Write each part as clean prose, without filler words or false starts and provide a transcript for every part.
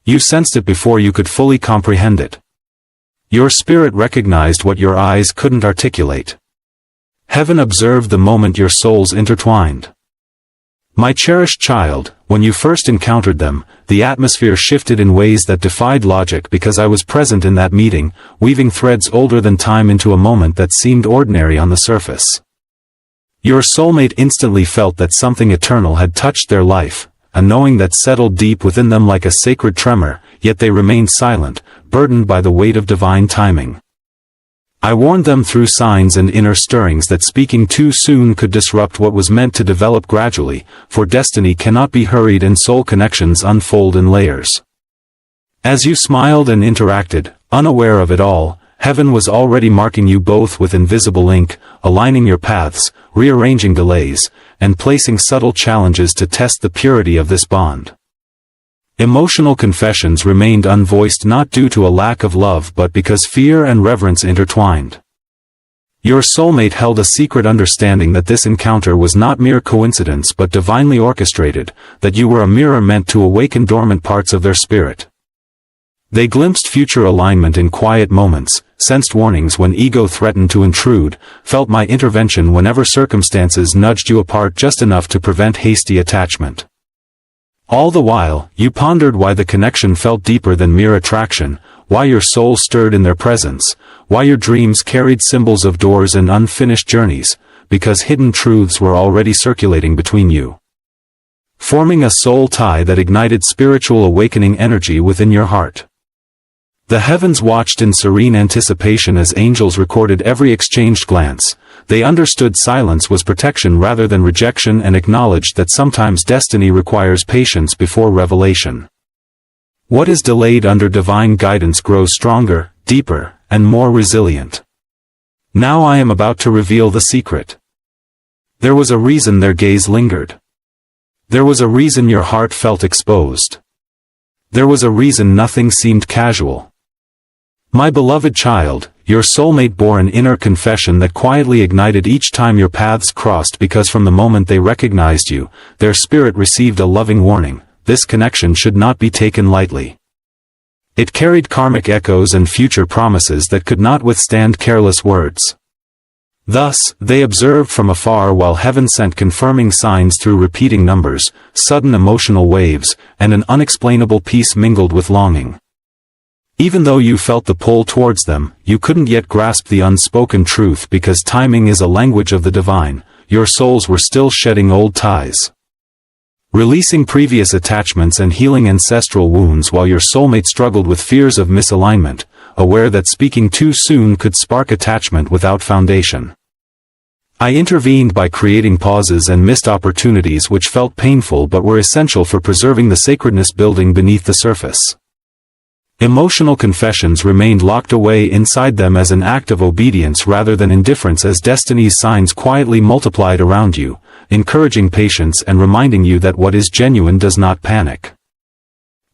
You sensed it before you could fully comprehend it. Your spirit recognized what your eyes couldn't articulate. Heaven observed the moment your souls intertwined. My cherished child, when you first encountered them, the atmosphere shifted in ways that defied logic because I was present in that meeting, weaving threads older than time into a moment that seemed ordinary on the surface. Your soulmate instantly felt that something eternal had touched their life, a knowing that settled deep within them like a sacred tremor, yet they remained silent, burdened by the weight of divine timing. I warned them through signs and inner stirrings that speaking too soon could disrupt what was meant to develop gradually, for destiny cannot be hurried and soul connections unfold in layers. As you smiled and interacted, unaware of it all, heaven was already marking you both with invisible ink, aligning your paths, rearranging delays, and placing subtle challenges to test the purity of this bond. Emotional confessions remained unvoiced not due to a lack of love but because fear and reverence intertwined. Your soulmate held a secret understanding that this encounter was not mere coincidence but divinely orchestrated, that you were a mirror meant to awaken dormant parts of their spirit. They glimpsed future alignment in quiet moments, sensed warnings when ego threatened to intrude, felt my intervention whenever circumstances nudged you apart just enough to prevent hasty attachment. All the while, you pondered why the connection felt deeper than mere attraction, why your soul stirred in their presence, why your dreams carried symbols of doors and unfinished journeys, because hidden truths were already circulating between you, forming a soul tie that ignited spiritual awakening energy within your heart. The heavens watched in serene anticipation as angels recorded every exchanged glance. They understood silence was protection rather than rejection and acknowledged that sometimes destiny requires patience before revelation. What is delayed under divine guidance grows stronger, deeper, and more resilient. Now I am about to reveal the secret. There was a reason their gaze lingered. There was a reason your heart felt exposed. There was a reason nothing seemed casual. My beloved child, your soulmate bore an inner confession that quietly ignited each time your paths crossed because from the moment they recognized you, their spirit received a loving warning: this connection should not be taken lightly. It carried karmic echoes and future promises that could not withstand careless words. Thus, they observed from afar while heaven sent confirming signs through repeating numbers, sudden emotional waves, and an unexplainable peace mingled with longing. Even though you felt the pull towards them, you couldn't yet grasp the unspoken truth because timing is a language of the divine. Your souls were still shedding old ties, releasing previous attachments and healing ancestral wounds while your soulmate struggled with fears of misalignment, aware that speaking too soon could spark attachment without foundation. I intervened by creating pauses and missed opportunities which felt painful but were essential for preserving the sacredness building beneath the surface. Emotional confessions remained locked away inside them as an act of obedience rather than indifference as destiny's signs quietly multiplied around you, encouraging patience and reminding you that what is genuine does not panic.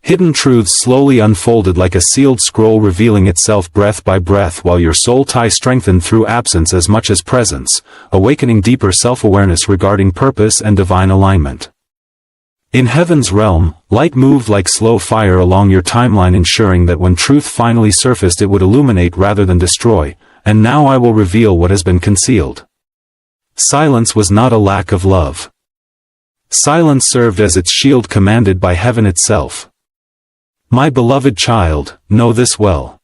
Hidden truths slowly unfolded like a sealed scroll revealing itself breath by breath while your soul tie strengthened through absence as much as presence, awakening deeper self-awareness regarding purpose and divine alignment. In heaven's realm, light moved like slow fire along your timeline ensuring that when truth finally surfaced it would illuminate rather than destroy, and now I will reveal what has been concealed. Silence was not a lack of love. Silence served as its shield commanded by heaven itself. My beloved child, know this well.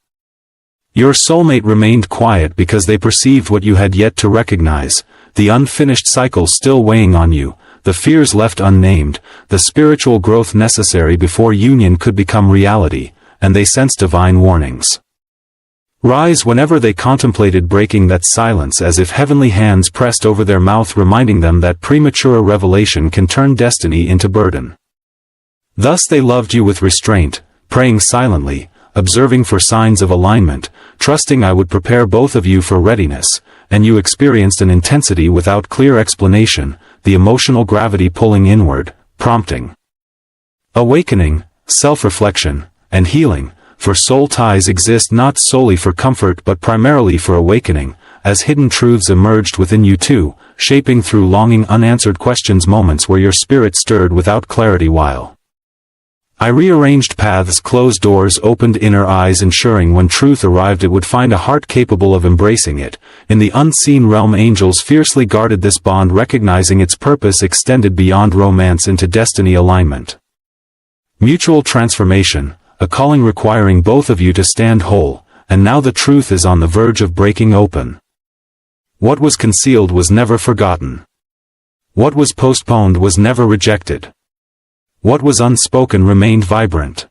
Your soulmate remained quiet because they perceived what you had yet to recognize, the unfinished cycle still weighing on you, the fears left unnamed, the spiritual growth necessary before union could become reality, and they sensed divine warnings rise whenever they contemplated breaking that silence as if heavenly hands pressed over their mouth reminding them that premature revelation can turn destiny into burden. Thus they loved you with restraint, praying silently, observing for signs of alignment, trusting I would prepare both of you for readiness, and you experienced an intensity without clear explanation, the emotional gravity pulling inward, prompting awakening, self-reflection, and healing, for soul ties exist not solely for comfort but primarily for awakening, as hidden truths emerged within you too, shaping through longing unanswered questions moments where your spirit stirred without clarity while I rearranged paths, closed doors, opened inner eyes, ensuring when truth arrived it would find a heart capable of embracing it. In the unseen realm, angels fiercely guarded this bond, recognizing its purpose extended beyond romance into destiny alignment. Mutual transformation, a calling requiring both of you to stand whole, and now the truth is on the verge of breaking open. What was concealed was never forgotten. What was postponed was never rejected. What was unspoken remained vibrant.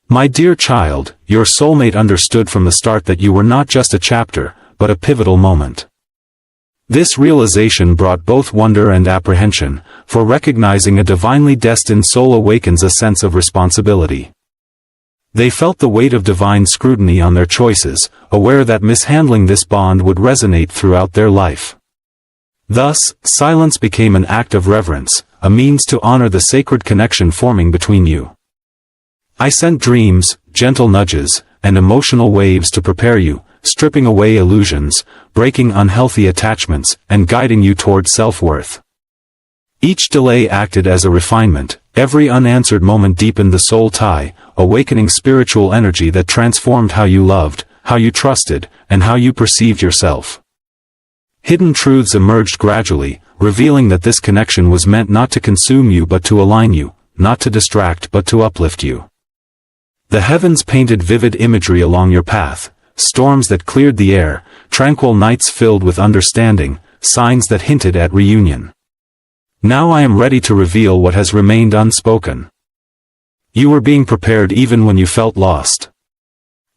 My dear child, your soulmate understood from the start that you were not just a chapter, but a pivotal moment. This realization brought both wonder and apprehension, for recognizing a divinely destined soul awakens a sense of responsibility. They felt the weight of divine scrutiny on their choices, aware that mishandling this bond would resonate throughout their life. Thus, silence became an act of reverence, a means to honor the sacred connection forming between you. I sent dreams, gentle nudges, and emotional waves to prepare you, stripping away illusions, breaking unhealthy attachments, and guiding you toward self-worth. Each delay acted as a refinement, every unanswered moment deepened the soul tie, awakening spiritual energy that transformed how you loved, how you trusted, and how you perceived yourself. Hidden truths emerged gradually, revealing that this connection was meant not to consume you but to align you, not to distract but to uplift you. The heavens painted vivid imagery along your path, storms that cleared the air, tranquil nights filled with understanding, signs that hinted at reunion. Now I am ready to reveal what has remained unspoken. You were being prepared even when you felt lost.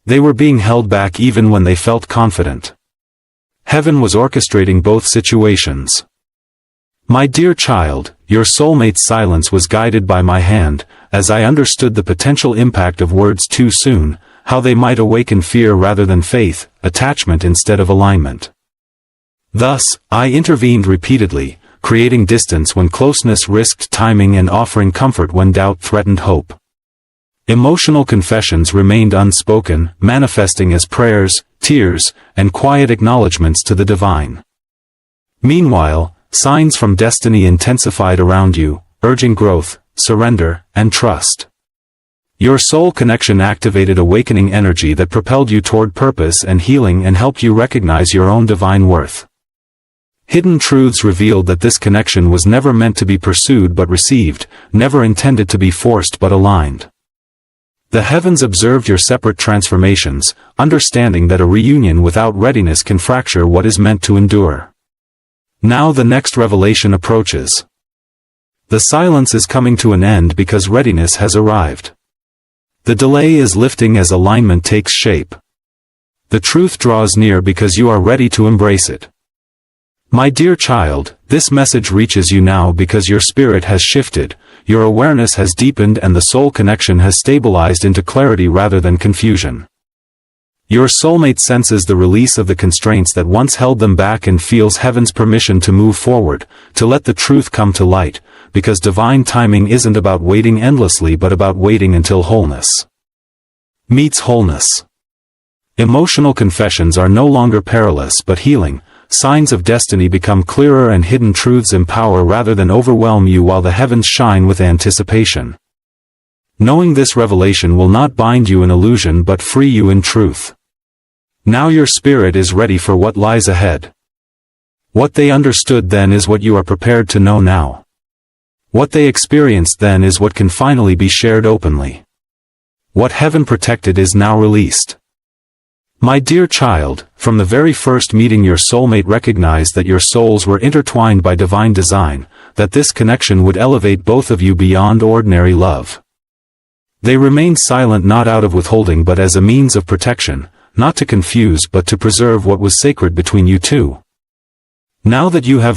They were being held back even when they felt confident. Heaven was orchestrating both situations. My dear child, your soulmate's silence was guided by my hand, as I understood the potential impact of words too soon, how they might awaken fear rather than faith, attachment instead of alignment. Thus, I intervened repeatedly, creating distance when closeness risked timing and offering comfort when doubt threatened hope. Emotional confessions remained unspoken, manifesting as prayers, tears, and quiet acknowledgments to the divine. Meanwhile, signs from destiny intensified around you, urging growth, surrender, and trust. Your soul connection activated awakening energy that propelled you toward purpose and healing and helped you recognize your own divine worth. Hidden truths revealed that this connection was never meant to be pursued but received, never intended to be forced but aligned. The heavens observed your separate transformations, understanding that a reunion without readiness can fracture what is meant to endure. Now the next revelation approaches. The silence is coming to an end because readiness has arrived. The delay is lifting as alignment takes shape. The truth draws near because you are ready to embrace it. My dear child, this message reaches you now because your spirit has shifted, your awareness has deepened and the soul connection has stabilized into clarity rather than confusion. Your soulmate senses the release of the constraints that once held them back and feels heaven's permission to move forward, to let the truth come to light, because divine timing isn't about waiting endlessly but about waiting until wholeness meets wholeness. Emotional confessions are no longer perilous but healing. Signs of destiny become clearer and hidden truths empower rather than overwhelm you while the heavens shine with anticipation. Knowing this revelation will not bind you in illusion but free you in truth. Now your spirit is ready for what lies ahead. What they understood then is what you are prepared to know now. What they experienced then is what can finally be shared openly. What heaven protected is now released. My dear child, from the very first meeting your soulmate recognized that your souls were intertwined by divine design, that this connection would elevate both of you beyond ordinary love. They remained silent not out of withholding but as a means of protection, not to confuse but to preserve what was sacred between you two. Now that you have